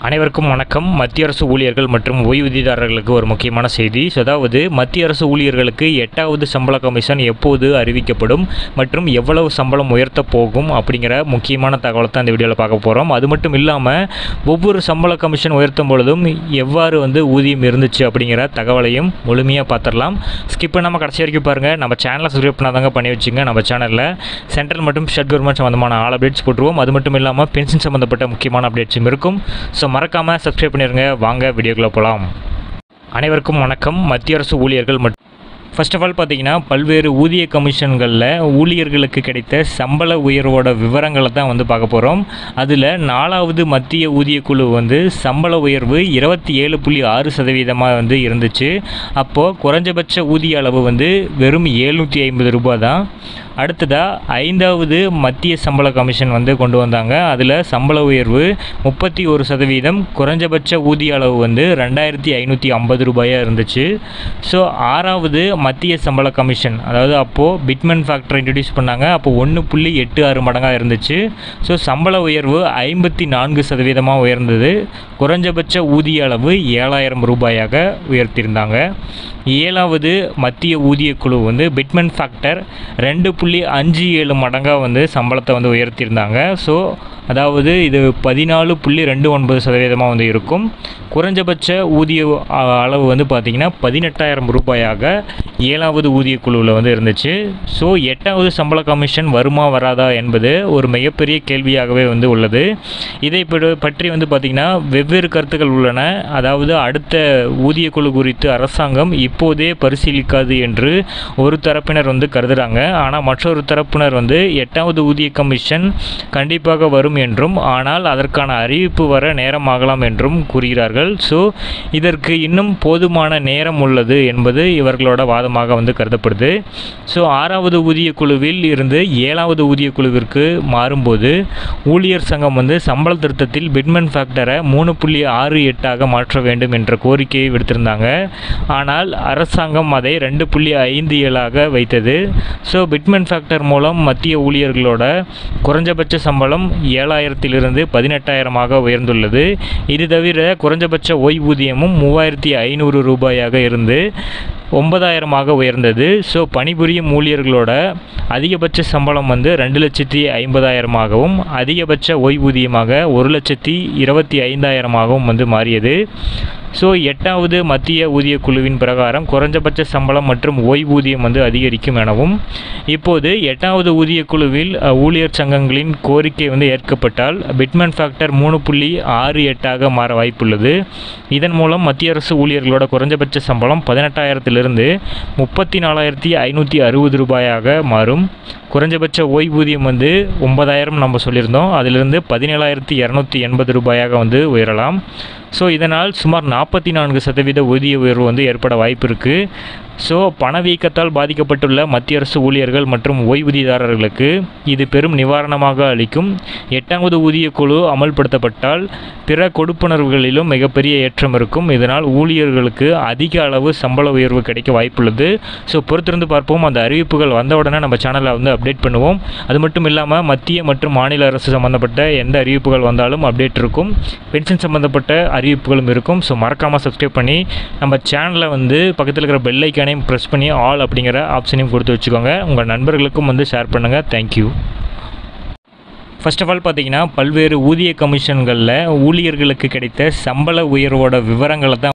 அனைவருக்கும் வணக்கம். மத்திய அரசு ஊழியர்கள் மற்றும் ஓய்வூதியதாரர்களுக்கு ஒரு முக்கியமான செய்தி. அதாவது மத்திய அரசு ஊழியர்களுக்கு 8வது சம்பள கமிஷன் எப்போது அறிவிக்கப்படும் மற்றும் எவ்வளவு சம்பளம் உயர்த்த போகும் அப்படிங்கிற முக்கியமான தகவலை தான் இந்த வீடியோவில் பார்க்க போகிறோம். அது மட்டும் இல்லாமல் ஒவ்வொரு சம்பள கமிஷன் உயர்த்தும் பொழுதும் எவ்வாறு ஊதியம் இருந்துச்சு அப்படிங்கிற தகவலையும் முழுமையாக பார்த்துடலாம். ஸ்கிப் பண்ணாமல் கடைசி வரைக்கும் பாருங்கள். நம்ம சேனலை சப்ஸ்கிரைப் பண்ணாதாங்க பண்ணி வச்சுங்க. நம்ம சேனலில் சென்ட்ரல் மற்றும் ஸ்டேட் கவர்மெண்ட் சம்மந்தமான ஆல் அப்டேட்ஸ் போட்டுருவோம். அது மட்டும் இல்லாமல் பென்ஷன் சம்மந்தப்பட்ட முக்கியமான அப்டேட்ஸும் இருக்கும். மறக்காமல் சப்ஸ்கிரைப் பண்ணிடுங்க. வாங்க வீடியோக்குள்ளே போகலாம். அனைவருக்கும் வணக்கம். மத்திய அரசு ஊழியர்கள் மற்றும் ஃபர்ஸ்ட் ஆஃப் ஆல் பார்த்தீங்கன்னா பல்வேறு ஊதிய கமிஷன்களில் ஊழியர்களுக்கு கிடைத்த சம்பள உயர்வோட விவரங்களை தான் பார்க்க போகிறோம். அதில் 4வது மத்திய ஊதிய குழு சம்பள உயர்வு 27.6% இருந்துச்சு. அப்போது குறைஞ்சபட்ச ஊதிய அளவு வெறும் 750 ரூபாய் தான். அடுத்ததாக 5வது மத்திய சம்பள கமிஷன் கொண்டு வந்தாங்க. அதில் சம்பள உயர்வு 31%, குறைஞ்சபட்ச ஊதிய அளவு 2550 ரூபாயாக இருந்துச்சு. ஸோ 6வது மத்திய சம்பள கமிஷன், அதாவது அப்போது பிட்மேன் ஃபேக்டர் இன்ட்ரடியூஸ் பண்ணாங்க. அப்போ 1.86 மடங்காக இருந்துச்சு. ஸோ சம்பள உயர்வு 54% உயர்ந்தது. குறைஞ்சபட்ச ஊதிய அளவு 7000 ரூபாயாக உயர்த்தியிருந்தாங்க. 7வது மத்திய ஊதிய குழு பிட்மேன் ஃபேக்டர் 2.57 மடங்காக சம்பளத்தை உயர்த்தியிருந்தாங்க. ஸோ அதாவது இது 14.29% இருக்கும். குறைஞ்சபட்ச ஊதிய அளவு பார்த்திங்கன்னா 18,000 ரூபாயாக 7வது ஊதிய குழுவில் இருந்துச்சு. ஸோ 8வது சம்பள கமிஷன் வருமா வராதா என்பது ஒரு மிகப்பெரிய கேள்வியாகவே உள்ளது. இதை பற்றி பார்த்திங்கன்னா வெவ்வேறு கருத்துக்கள் உள்ளன. அதாவது அடுத்த ஊதிய குழு குறித்து அரசாங்கம் இப்போதே பரிசீலிக்காது என்று ஒரு தரப்பினர் கருதுகிறாங்க. ஆனால் மற்றொரு தரப்பினர் 8வது ஊதிய கமிஷன் கண்டிப்பாக வரும் என்றும், ஆனால் அதற்கான அறிவிப்பு வர நேரம் ஆகலாம் என்றும் கூறுகிறார்கள். ஸோ இதற்கு இன்னும் போதுமான நேரம் உள்ளது என்பது இவர்களோட வாதமாக கருதப்படுது. ஸோ 6வது ஊதிய குழுவில் இருந்து 7வது ஊதிய குழுவிற்கு மாறும்போது ஊழியர் சங்கம் சம்பள திருத்தத்தில் பிட்மேன் ஃபேக்டரை 3.68ஆக மாற்ற வேண்டும் என்ற கோரிக்கையை விடுத்திருந்தாங்க. ஆனால் அரசாங்கம் அதை 2.57ஆக வைத்தது. ஸோ பிட்மேன் ஃபேக்டர் மூலம் மத்திய ஊழியர்களோட குறைஞ்சபட்ச சம்பளம் 7,000 18,000 உயர்ந்துள்ளது. இது தவிர குறைஞ்சபட்ச ஓய்வூதியமும் 3,500 ரூபாயாக இருந்து 9,000 உயர்ந்தது. ஸோ பணிபுரியும் ஊழியர்களோட அதிகபட்ச சம்பளம் 2,50,000 அதிகபட்ச ஓய்வூதியமாக 1,25,000 மாறியது. ஸோ 8வது மத்திய ஊதிய குழுவின் பிரகாரம் குறைஞ்சபட்ச சம்பளம் மற்றும் ஓய்வூதியம் அதிகரிக்கும் எனவும், இப்போது 8வது ஊதிய குழுவில் ஊழியர் சங்கங்களின் கோரிக்கை ஏற்கப்பட்டால் பிட்மேன் ஃபேக்டர் 3.68ஆக மாற வாய்ப்புள்ளது. இதன் மூலம் மத்திய அரசு ஊழியர்களோட குறைஞ்சபட்ச சம்பளம் 18,000 34,560 ரூபாயாக மாறும். குறைஞ்சபட்ச ஓய்வூதியம் 9,000 நம்ம சொல்லியிருந்தோம். அதிலிருந்து 17,280 ரூபாயாக உயரலாம். ஸோ இதனால் சுமார் 44% ஊதிய உயர்வு ஏற்பட வாய்ப்பு இருக்குது. ஸோ பணவீக்கத்தால் பாதிக்கப்பட்டுள்ள மத்திய அரசு ஊழியர்கள் மற்றும் ஓய்வூதியதாரர்களுக்கு இது பெரும் நிவாரணமாக அளிக்கும். 8வது ஊதிய குழு அமல்படுத்தப்பட்டால் பிற கொடுப்பனர்களிலும் மிகப்பெரிய ஏற்றம் இருக்கும். இதனால் ஊழியர்களுக்கு அதிக அளவு சம்பள உயர்வு கிடைக்க வாய்ப்புள்ளது. ஸோ பொறுத்திருந்து பார்ப்போம். அந்த அறிவிப்புகள் வந்தவுடனே நம்ம சேனலில் அப்டேட் பண்ணுவோம். அது மட்டும் இல்லாமல் மத்திய மற்றும் மாநில அரசு சம்மந்தப்பட்ட எந்த அறிவிப்புகள் வந்தாலும் அப்டேட் இருக்கும். பென்ஷன் சம்மந்தப்பட்ட அறிவிப்புகளும் இருக்கும். ஸோ மறக்காமல் சப்ஸ்கிரைப் பண்ணி நம்ம சேனலில் பக்கத்தில் இருக்கிற பெல் ஐக்கானையும் ப்ரெஸ் பண்ணி ஆல் அப்படிங்கிற ஆப்ஷனையும் கொடுத்து வச்சுக்கோங்க. உங்கள் நண்பர்களுக்கும் ஷேர் பண்ணுங்கள். தேங்க்யூ. ஃபர்ஸ்ட் ஆஃப் ஆல் பார்த்தீங்கன்னா பல்வேறு ஊதிய கமிஷன்களில் ஊழியர்களுக்கு கிடைத்த சம்பள உயர்வோட விவரங்களை தான்